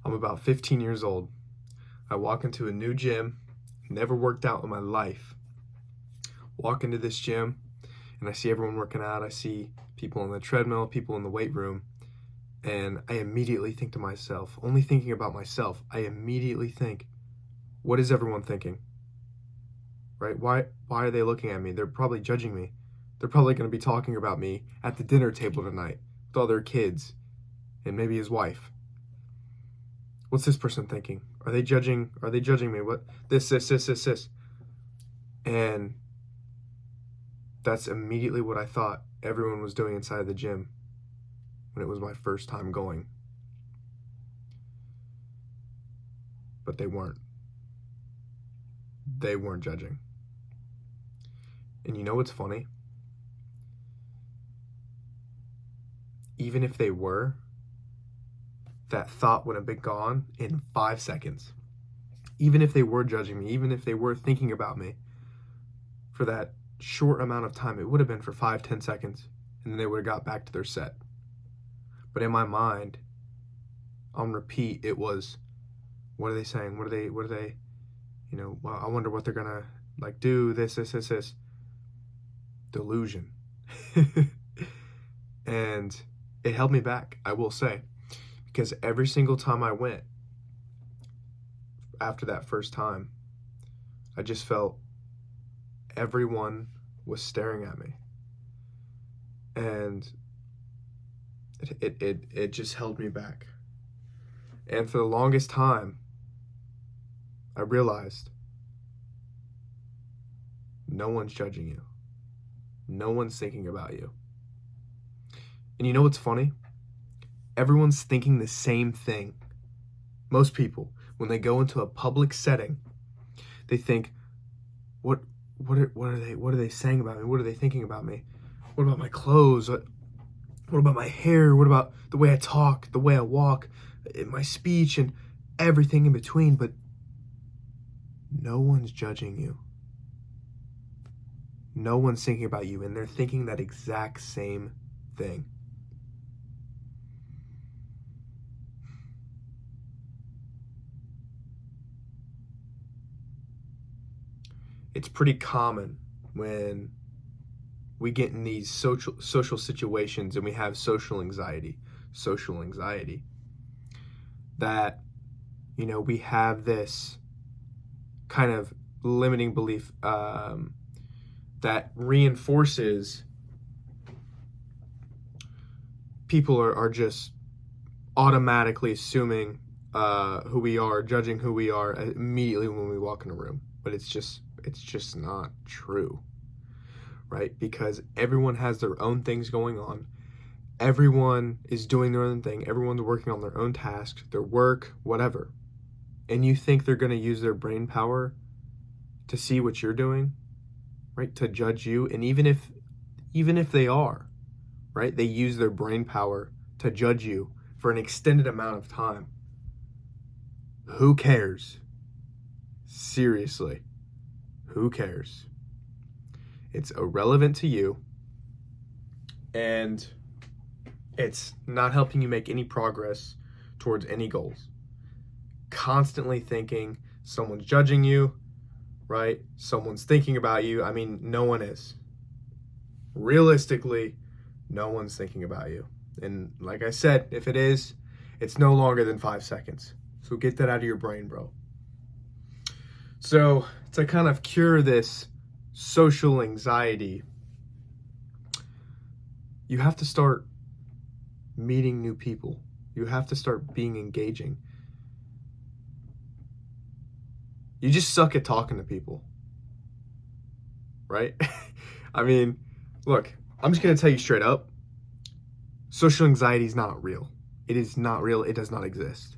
I'm about 15 years old. I walk into a new gym, never worked out in my life. Walk into this gym and I see everyone working out. I see people on the treadmill, people in the weight room, and I immediately think to myself, only thinking about myself, I immediately think, what is everyone thinking? Right? Why are they looking at me? They're probably judging me. They're probably going to be talking about me at the dinner table tonight with all their kids and maybe his wife. What's this person thinking? Are they judging me? What? This. And that's immediately what I thought everyone was doing inside the gym when it was my first time going. But they weren't. They weren't judging. And you know what's funny? Even if they were, that thought would have been gone in 5 seconds. Even if they were judging me, even if they were thinking about me for that short amount of time, it would have been for 5-10 seconds, and then they would have got back to their set. But in my mind, on repeat, it was, what are they saying? What are they, well, I wonder what they're gonna do, this. Delusion. And it held me back, I will say, because every single time I went after that first time, I just felt everyone was staring at me, and it just held me back. And for the longest time, I realized no one's judging you. No one's thinking about you. And you know what's funny? Everyone's thinking the same thing. Most people, when they go into a public setting, they think, what are they saying about me? What are they thinking about me? What about my clothes? What about my hair? What about the way I talk, the way I walk, my speech, and everything in between? But no one's judging you. No one's thinking about you, and they're thinking that exact same thing. It's pretty common when we get in these social situations and we have social anxiety, that, we have this kind of limiting belief that reinforces people are just automatically assuming who we are, judging who we are immediately when we walk in a room. But it's just not true, right? Because everyone has their own things going on. Everyone is doing their own thing. Everyone's working on their own tasks, their work, whatever. And you think they're going to use their brain power to see what you're doing, right? To judge you. And even if they are, right? They use their brain power to judge you for an extended amount of time. Who cares? Seriously. Who cares? It's irrelevant to you, and it's not helping you make any progress towards any goals. Constantly thinking someone's judging you, right? Someone's thinking about you. I mean, no one is. Realistically, no one's thinking about you. And like I said, if it is, it's no longer than 5 seconds. So get that out of your brain, bro. So to kind of cure this social anxiety, you have to start meeting new people. You have to start being engaging. You just suck at talking to people, right? I mean, look, I'm just going to tell you straight up, social anxiety is not real. It is not real. It does not exist.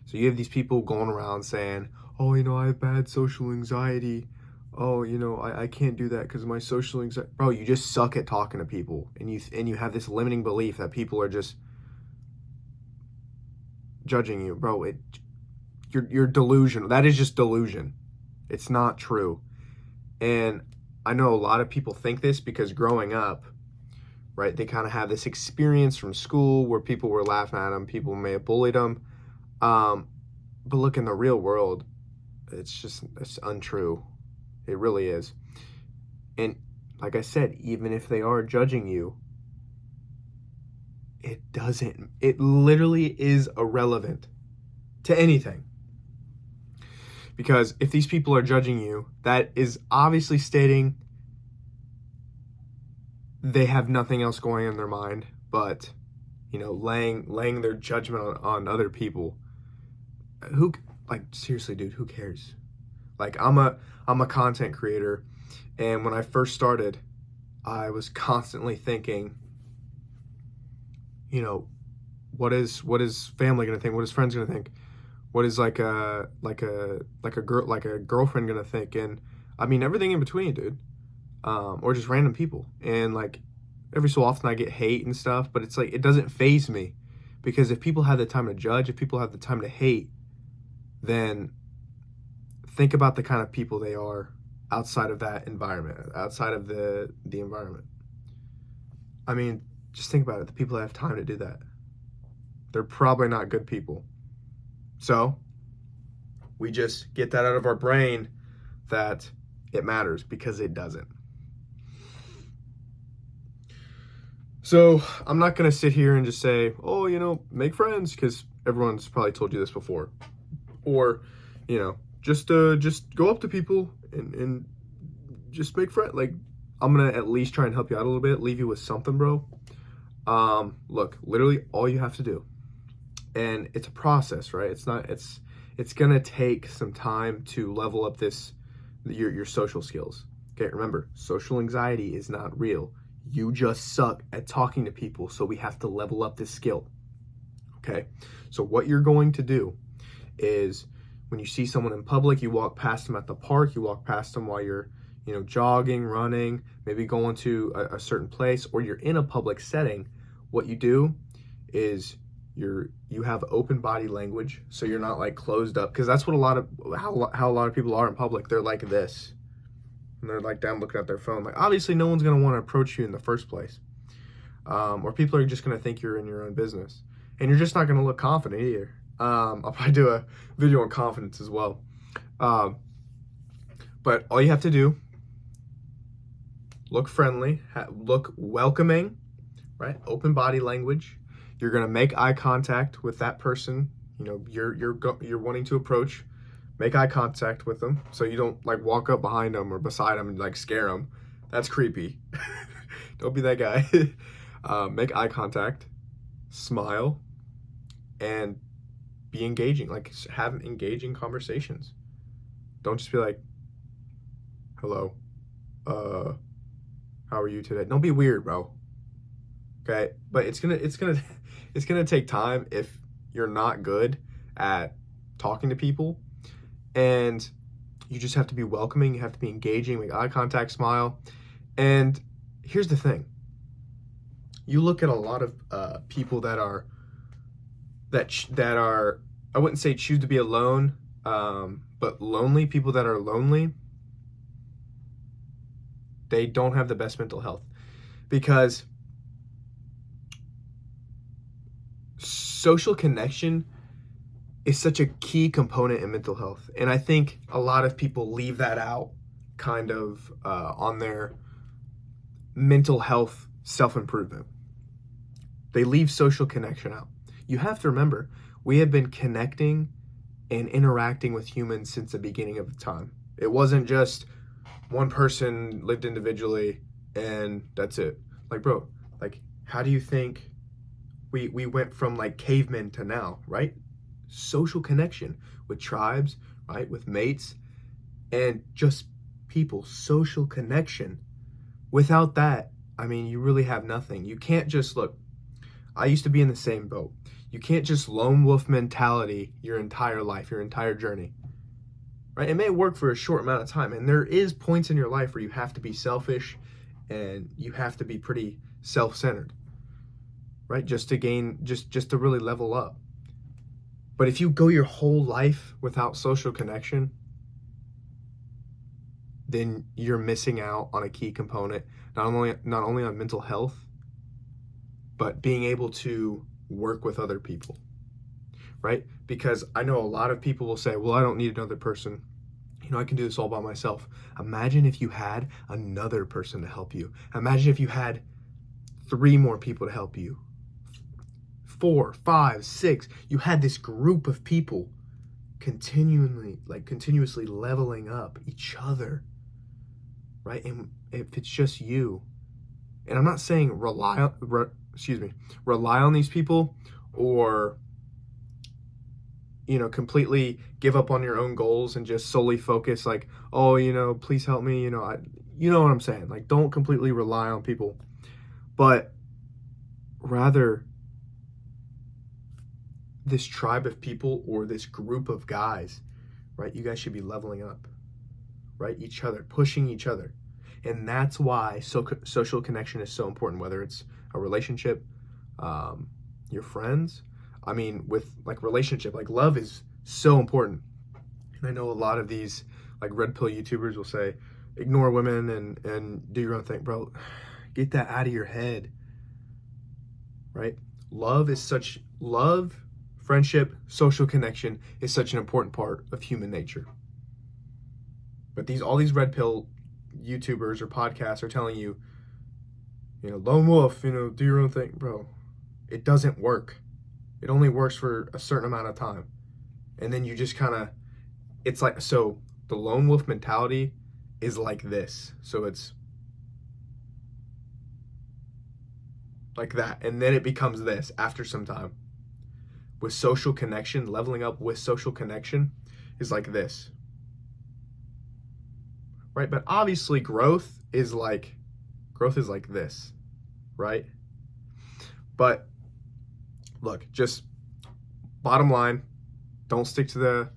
So you have these people going around saying, oh, I have bad social anxiety. Oh, I can't do that because of my social anxiety. Bro, you just suck at talking to people. And you have this limiting belief that people are just judging you. Bro, you're delusional. That is just delusion. It's not true. And I know a lot of people think this because growing up, right, they kind of have this experience from school where people were laughing at them. People may have bullied them. But look, in the real world, it's untrue. It really is. And like I said, even if they are judging you, it literally is irrelevant to anything. Because if these people are judging you, that is obviously stating they have nothing else going in their mind but, laying their judgment on other people. Seriously, dude, who cares? Like, I'm a content creator, and when I first started, I was constantly thinking, what is family gonna think? What is friends gonna think? What is like a girlfriend gonna think? And I mean, everything in between, dude. Or just random people. And like every so often I get hate and stuff, but it's like it doesn't faze me, because if people have the time to judge, if people have the time to hate, then think about the kind of people they are outside of that environment, outside of the environment. I mean, just think about it. The people that have time to do that, they're probably not good people. So we just get that out of our brain that it matters, because it doesn't. So I'm not going to sit here and just say, oh, make friends, because everyone's probably told you this before. Or, just go up to people and just make friends. Like, I'm going to at least try and help you out a little bit, leave you with something, bro. Look, literally all you have to do, and it's a process, right? It's going to take some time to level up your social skills. Okay, remember, social anxiety is not real. You just suck at talking to people, so we have to level up this skill. Okay, so what you're going to do is, when you see someone in public, you walk past them at the park, you walk past them while you're, jogging, running, maybe going to a certain place, or you're in a public setting. What you do is you have open body language, so you're not like closed up, because that's what how a lot of people are in public. They're like this, and they're like down looking at their phone. Like, obviously no one's going to want to approach you in the first place, or people are just going to think you're in your own business, and you're just not going to look confident either. I'll probably do a video on confidence as well, but all you have to do, look friendly, look welcoming, right? Open body language. You're going to make eye contact with that person, you're wanting to approach. Make eye contact with them, so you don't like walk up behind them or beside them and like scare them. That's creepy. Don't be that guy. Make eye contact, smile, and be engaging. Like, have engaging conversations. Don't just be like, hello, how are you today? Don't be weird, bro. Okay, but it's gonna take time if you're not good at talking to people. And you just have to be welcoming, you have to be engaging, make eye contact, smile. And here's the thing. You look at a lot of people that are, I wouldn't say choose to be alone, but lonely, people that are lonely, they don't have the best mental health, because social connection is such a key component in mental health. And I think a lot of people leave that out kind of on their mental health self-improvement. They leave social connection out. You have to remember, we have been connecting and interacting with humans since the beginning of time. It wasn't just one person lived individually and that's it. Like, bro, like, how do you think we went from like cavemen to now, right? Social connection with tribes, right? With mates, and just people, social connection. Without that, I mean, you really have nothing. You can't just look. I used to be in the same boat. You can't just lone wolf mentality your entire life, your entire journey, right? It may work for a short amount of time, and there is points in your life where you have to be selfish and you have to be pretty self-centered, right? Just to gain, just to really level up. But if you go your whole life without social connection, then you're missing out on a key component, not only on mental health, but being able to work with other people, right? Because I know a lot of people will say, well, I don't need another person. I can do this all by myself. Imagine if you had another person to help you. Imagine if you had 3 more people to help you. 4, 5, 6. You had this group of people continuously leveling up each other, right? And if it's just you, and I'm not saying rely on these people, or completely give up on your own goals and just solely focus like, oh, please help me, you know what I'm saying? Like, don't completely rely on people, but rather this tribe of people or this group of guys, right? You guys should be leveling up, right? Each other, pushing each other. And that's why social connection is so important, whether it's a relationship, your friends. I mean, with like relationship, like love is so important. And I know a lot of these like red pill YouTubers will say, ignore women and do your own thing. Bro, get that out of your head, right? Love, friendship, social connection is such an important part of human nature. But all these red pill YouTubers or podcasts are telling you, lone wolf, do your own thing. Bro, it doesn't work. It only works for a certain amount of time. And then you just it's like, so the lone wolf mentality is like this. So it's like that. And then it becomes this after some time. With social connection, leveling up with social connection is like this. Right? But obviously growth is like this, right? But look, just bottom line, don't stick to the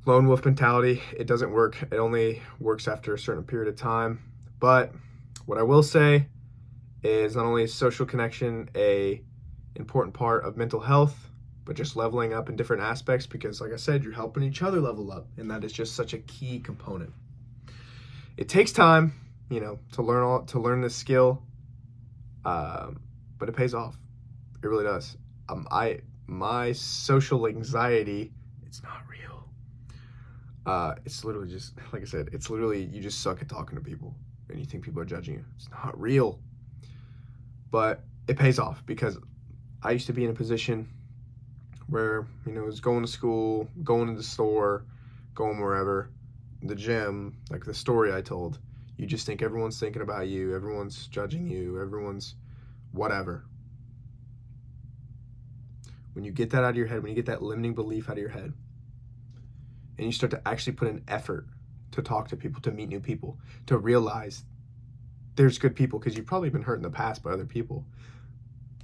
lone wolf mentality. It doesn't work. It only works after a certain period of time. But what I will say is not only is social connection a important part of mental health, but just leveling up in different aspects, because like I said, you're helping each other level up, and that is just such a key component. It takes time, to learn this skill, but it pays off. It really does. My social anxiety, it's not real. It's literally just, like I said, it's literally you just suck at talking to people and you think people are judging you. It's not real. But it pays off, because I used to be in a position where, I was going to school, going to the store, going wherever, the gym, like the story I told. You just think everyone's thinking about you, everyone's judging you, everyone's whatever. When you get that out of your head, when you get that limiting belief out of your head, and you start to actually put in effort to talk to people, to meet new people, to realize there's good people, because you've probably been hurt in the past by other people.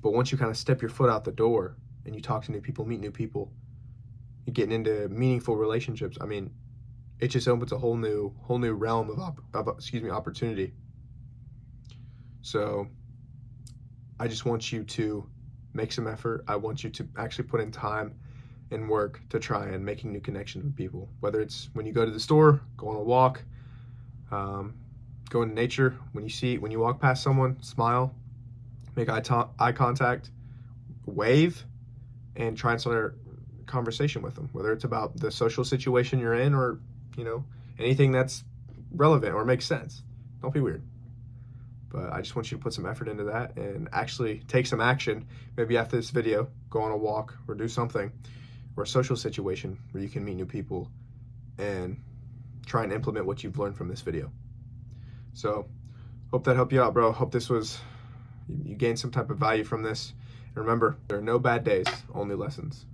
But once you kind of step your foot out the door and you talk to new people, meet new people, you're getting into meaningful relationships. I mean, it just opens a whole new realm of opportunity. So I just want you to make some effort. I want you to actually put in time and work to try and making new connections with people. Whether it's when you go to the store, go on a walk, go into nature, when you walk past someone, smile, make eye contact, wave, and try and start a conversation with them. Whether it's about the social situation you're in, or anything that's relevant or makes sense. Don't be weird. But I just want you to put some effort into that and actually take some action. Maybe after this video, go on a walk or do something, or a social situation where you can meet new people and try and implement what you've learned from this video. So hope that helped you out, bro. Hope you gained some type of value from this. And remember, there are no bad days, only lessons.